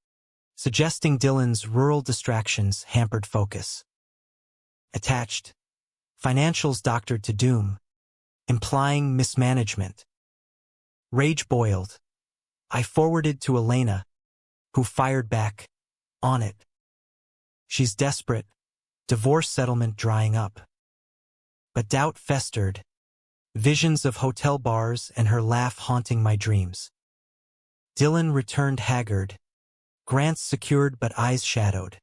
suggesting Dylan's rural distractions hampered focus. Attached, financials doctored to doom, implying mismanagement. Rage boiled. I forwarded to Elena, who fired back, on it. She's desperate, divorce settlement drying up. But doubt festered, visions of hotel bars and her laugh haunting my dreams. Dylan returned haggard, grants secured but eyes shadowed.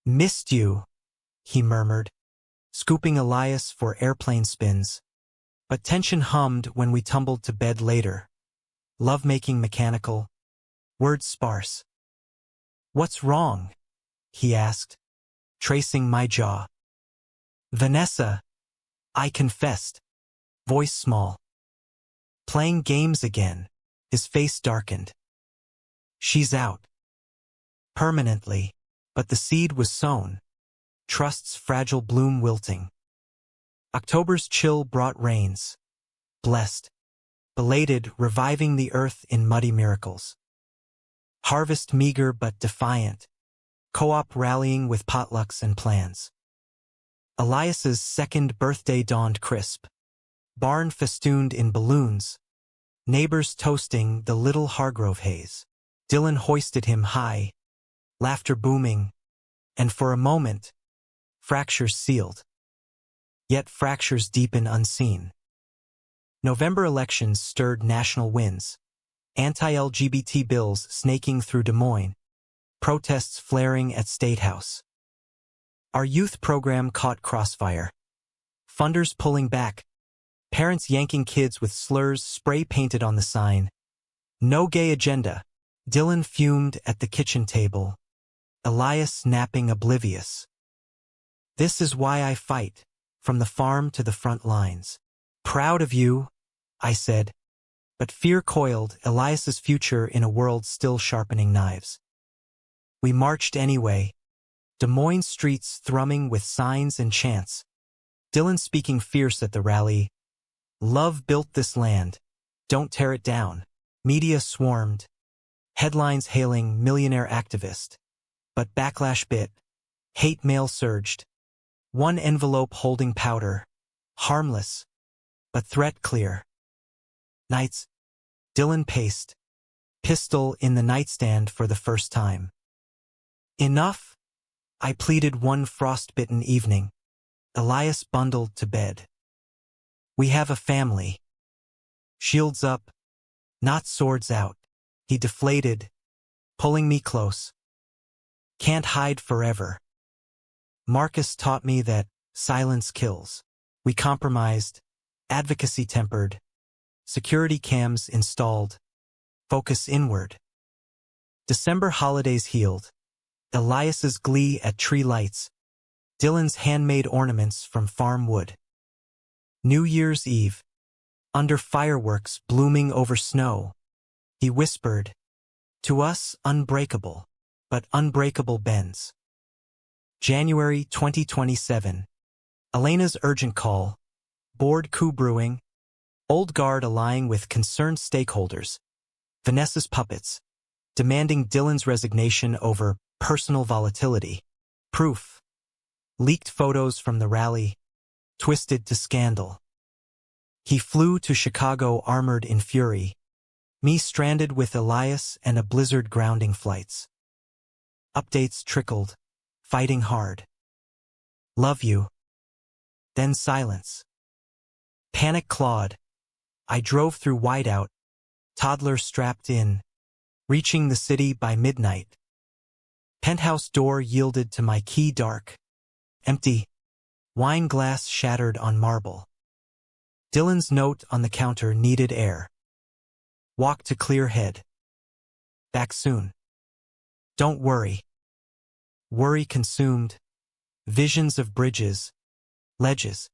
Missed you, he murmured, scooping Elias for airplane spins. But tension hummed when we tumbled to bed later. Lovemaking mechanical, words sparse. "What's wrong?" he asked, tracing my jaw. "Vanessa," I confessed, voice small. "Playing games again." His face darkened. "She's out. Permanently." But the seed was sown, trust's fragile bloom wilting. October's chill brought rains, blessed, belated, reviving the earth in muddy miracles. Harvest meager but defiant, co-op rallying with potlucks and plans. Elias's second birthday dawned crisp, barn festooned in balloons, neighbors toasting the little Hargrove haze. Dylan hoisted him high, laughter booming, and for a moment, fractures sealed. Yet fractures deepen unseen. November elections stirred national winds, anti-LGBT bills snaking through Des Moines, protests flaring at State House. Our youth program caught crossfire. Funders pulling back, parents yanking kids with slurs spray painted on the sign. "No gay agenda." Dylan fumed at the kitchen table, Elias napping oblivious. "This is why I fight, from the farm to the front lines." "Proud of you," I said, but fear coiled Elias's future in a world still sharpening knives. We marched anyway, Des Moines streets thrumming with signs and chants. Dylan speaking fierce at the rally. "Love built this land. Don't tear it down." Media swarmed, headlines hailing millionaire activist. But backlash bit. Hate mail surged. One envelope holding powder. Harmless, but threat clear. Nights. Dylan paced, pistol in the nightstand for the first time. "Enough?" I pleaded one frostbitten evening. Elias bundled to bed. "We have a family." Shields up, not swords out. He deflated, pulling me close. "Can't hide forever." Marcus taught me that silence kills. We compromised, advocacy tempered, security cams installed, focus inward. December holidays healed. Elias's glee at tree lights, Dylan's handmade ornaments from farm wood. New Year's Eve, under fireworks blooming over snow, he whispered, "To us unbreakable, but unbreakable bends." January 2027. Elena's urgent call, board coup brewing, old guard allying with concerned stakeholders, Vanessa's puppets, demanding Dylan's resignation over personal volatility. Proof. Leaked photos from the rally, twisted to scandal. He flew to Chicago armored in fury, me stranded with Elias and a blizzard grounding flights. Updates trickled, fighting hard. "Love you." Then silence. Panic clawed. I drove through whiteout, toddler strapped in, reaching the city by midnight. Penthouse door yielded to my key dark, empty, wine glass shattered on marble. Dylan's note on the counter needed air. Walk to clear head. Back soon. Don't worry. Worry consumed. Visions of bridges. Ledges.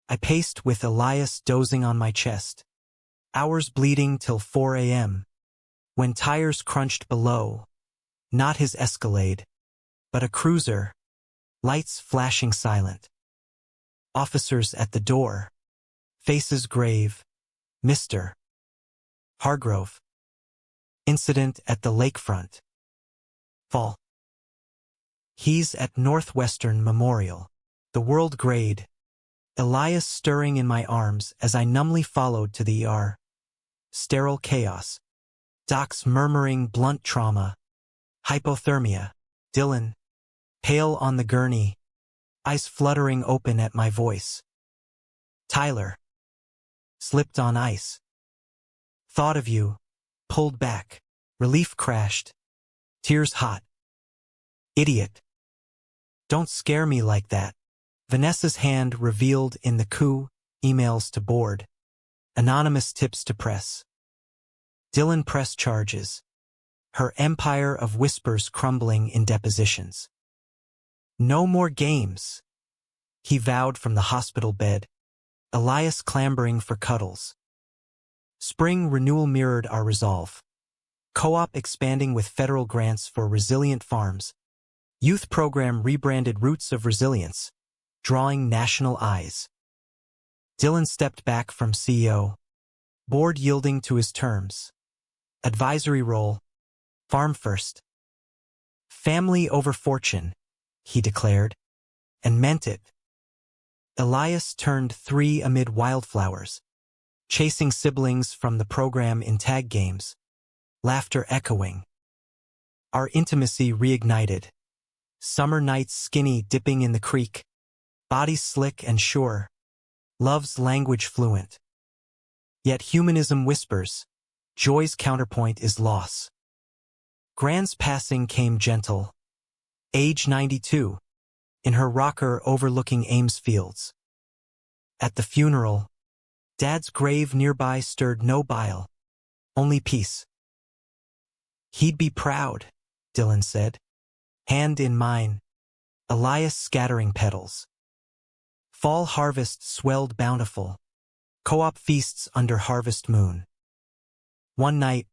I paced with Elias dozing on my chest. Hours bleeding till 4 a.m. When tires crunched below. Not his Escalade, but a cruiser. Lights flashing silent. Officers at the door. Faces grave. Mr. Hargrove. Incident at the lakefront. Fall. He's at Northwestern Memorial. The world grade. Elias stirring in my arms as I numbly followed to the ER. Sterile chaos. Docs murmuring blunt trauma. Hypothermia. Dylan, pale on the gurney, eyes fluttering open at my voice. Tyler. Slipped on ice. Thought of you. Pulled back. Relief crashed. Tears hot. Idiot. Don't scare me like that. Vanessa's hand revealed in the coup, emails to board, anonymous tips to press. Dylan pressed charges, her empire of whispers crumbling in depositions. No more games, he vowed from the hospital bed, Elias clambering for cuddles. Spring renewal mirrored our resolve. Co-op expanding with federal grants for resilient farms. Youth program rebranded Roots of Resilience, drawing national eyes. Dylan stepped back from CEO, board yielding to his terms. Advisory role, farm first. Family over fortune, he declared, and meant it. Elias turned 3 amid wildflowers, chasing siblings from the program in tag games, laughter echoing. Our intimacy reignited. Summer nights skinny dipping in the creek, bodies slick and sure, love's language fluent. Yet humanism whispers, joy's counterpoint is loss. Grand's passing came gentle, age 92, in her rocker overlooking Ames Fields. At the funeral, Dad's grave nearby stirred no bile, only peace. He'd be proud, Dylan said, hand in mine, Elias scattering petals. Fall harvest swelled bountiful, co-op feasts under harvest moon. One night,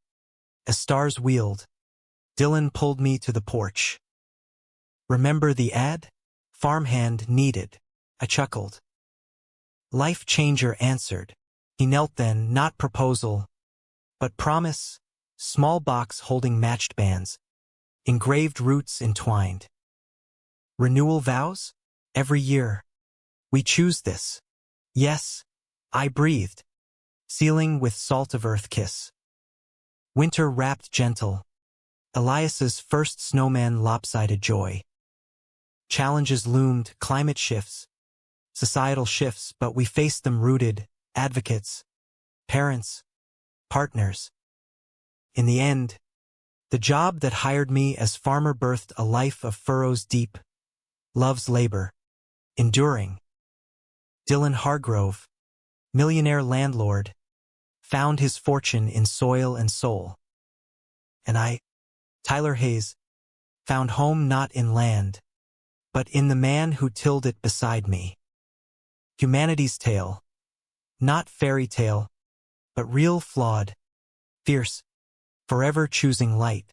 as stars wheeled, Dylan pulled me to the porch. Remember the ad? Farmhand needed, I chuckled. Life changer answered. He knelt then, not proposal, but promise, small box holding matched bands, engraved roots entwined. Renewal vows? Every year. We choose this. Yes, I breathed, sealing with salt of earth kiss. Winter wrapped gentle, Elias's first snowman lopsided joy. Challenges loomed, climate shifts, societal shifts, but we faced them rooted, advocates, parents, partners. In the end, the job that hired me as farmer birthed a life of furrows deep, love's labor, enduring. Dylan Hargrove, millionaire landlord, found his fortune in soil and soul. And I, Tyler Hayes, found home not in land, but in the man who tilled it beside me. Humanity's tale, not fairy tale, but real flawed, fierce, forever choosing light.